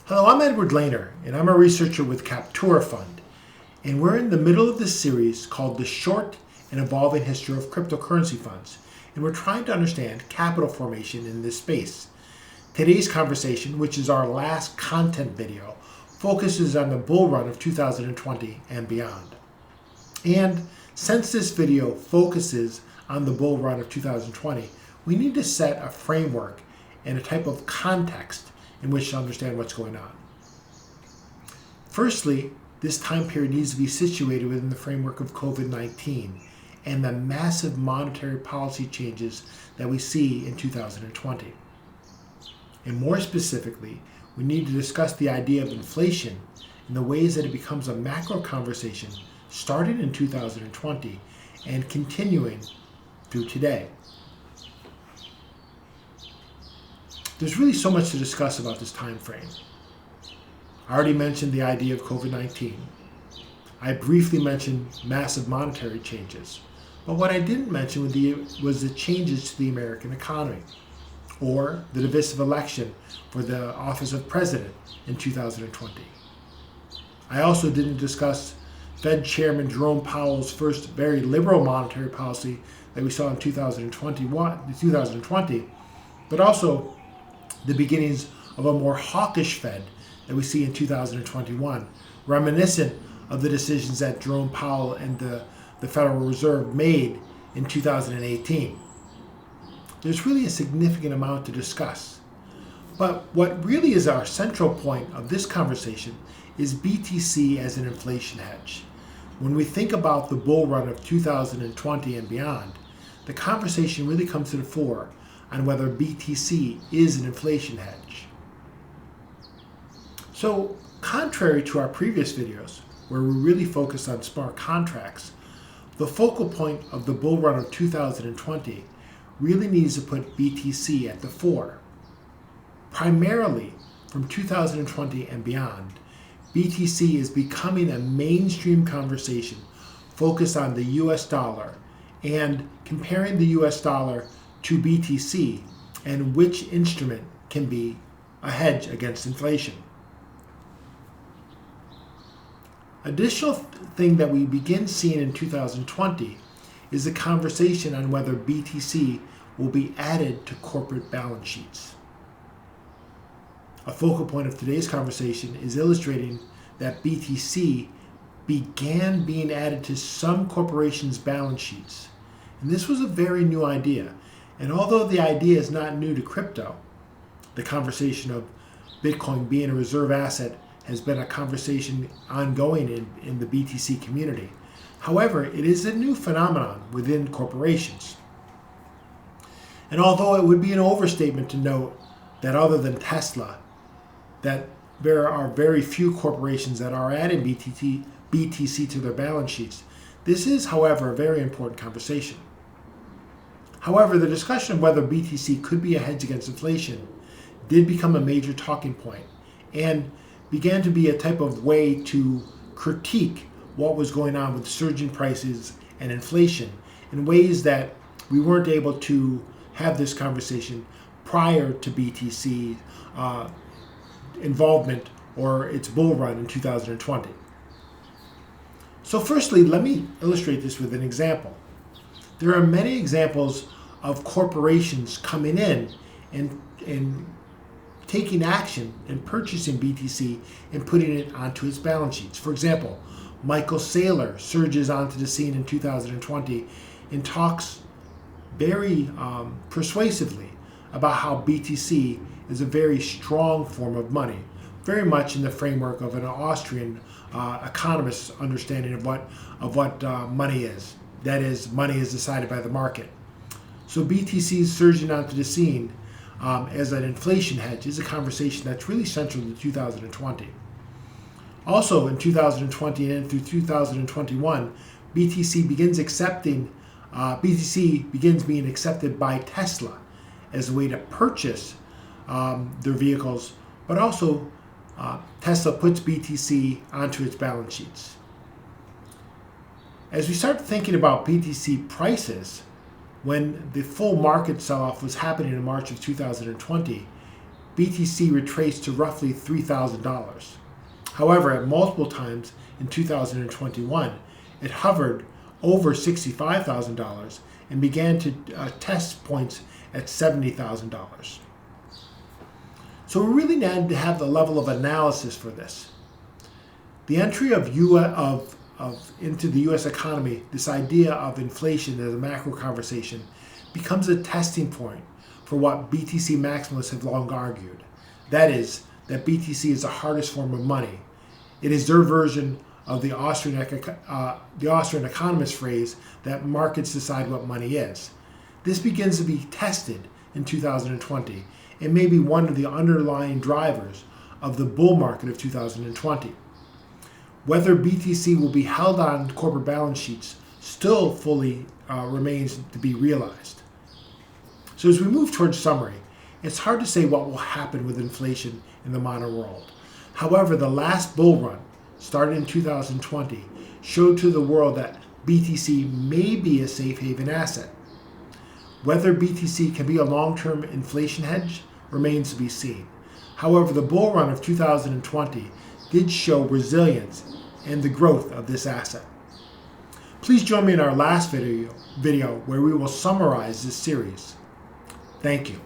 Hello, I'm Edward Lehner, and I'm a researcher with Captura Fund. And we're in the middle of this series called The Short and Evolving History of Cryptocurrency Funds. And we're trying to understand capital formation in this space. Today's conversation, which is our last content video, focuses on the bull run of 2020 and beyond. And since this video focuses on the bull run of 2020, we need to set a framework and a type of context in which to understand what's going on. Firstly, this time period needs to be situated within the framework of COVID-19 and the massive monetary policy changes that we see in 2020. And more specifically, we need to discuss the idea of inflation and the ways that it becomes a macro conversation starting in 2020 and continuing through today. There's really so much to discuss about this time frame. I already mentioned the idea of COVID-19. I briefly mentioned massive monetary changes. But what I didn't mention was the changes to the American economy, or the divisive election for the office of president in 2020. I also didn't discuss Fed Chairman Jerome Powell's first very liberal monetary policy that we saw in 2020, but also the beginnings of a more hawkish Fed that we see in 2021, reminiscent of the decisions that Jerome Powell and the Federal Reserve made in 2018. There's really a significant amount to discuss. But what really is our central point of this conversation is BTC as an inflation hedge. When we think about the bull run of 2020 and beyond, the conversation really comes to the fore on whether BTC is an inflation hedge. So, contrary to our previous videos, where we really focused on smart contracts, the focal point of the bull run of 2020 really needs to put BTC at the fore. Primarily from 2020 and beyond, BTC is becoming a mainstream conversation focused on the US dollar and comparing the US dollar to BTC and which instrument can be a hedge against inflation. Additional thing that we begin seeing in 2020 is the conversation on whether BTC will be added to corporate balance sheets. A focal point of today's conversation is illustrating that BTC began being added to some corporations' balance sheets. And this was a very new idea. And although the idea is not new to crypto, the conversation of Bitcoin being a reserve asset has been a conversation ongoing in the BTC community. However, it is a new phenomenon within corporations. And although it would be an overstatement to note that other than Tesla, that there are very few corporations that are adding BTC to their balance sheets, this is, however, a very important conversation. However, the discussion of whether BTC could be a hedge against inflation did become a major talking point and began to be a type of way to critique what was going on with surging prices and inflation in ways that we weren't able to have this conversation prior to BTC involvement or its bull run in 2020. So firstly, let me illustrate this with an example. There are many examples of corporations coming in and taking action and purchasing BTC and putting it onto its balance sheets. For example, Michael Saylor surges onto the scene in 2020 and talks very persuasively about how BTC is a very strong form of money, very much in the framework of an Austrian economist's understanding of what money is. That is, money is decided by the market. So BTC surging onto the scene as an inflation hedge is a conversation that's really central to 2020. Also in 2020 and through 2021, BTC begins being accepted by Tesla as a way to purchase their vehicles, but also Tesla puts BTC onto its balance sheets. As we start thinking about BTC prices, when the full market sell-off was happening in March of 2020, BTC retraced to roughly $3,000. However, at multiple times in 2021, it hovered over $65,000 and began to test points at $70,000. So we really need to have the level of analysis for this. The entry into the U.S. economy, this idea of inflation as a macro conversation, becomes a testing point for what BTC maximalists have long argued. That is, that BTC is the hardest form of money. It is their version of the Austrian economist phrase that markets decide what money is. This begins to be tested in 2020 and may be one of the underlying drivers of the bull market of 2020. Whether BTC will be held on corporate balance sheets still fully remains to be realized. So as we move towards summary, it's hard to say what will happen with inflation in the modern world. However, the last bull run, started in 2020, showed to the world that BTC may be a safe haven asset. Whether BTC can be a long-term inflation hedge remains to be seen. However, the bull run of 2020 did show resilience and the growth of this asset. Please join me in our last video where we will summarize this series. Thank you.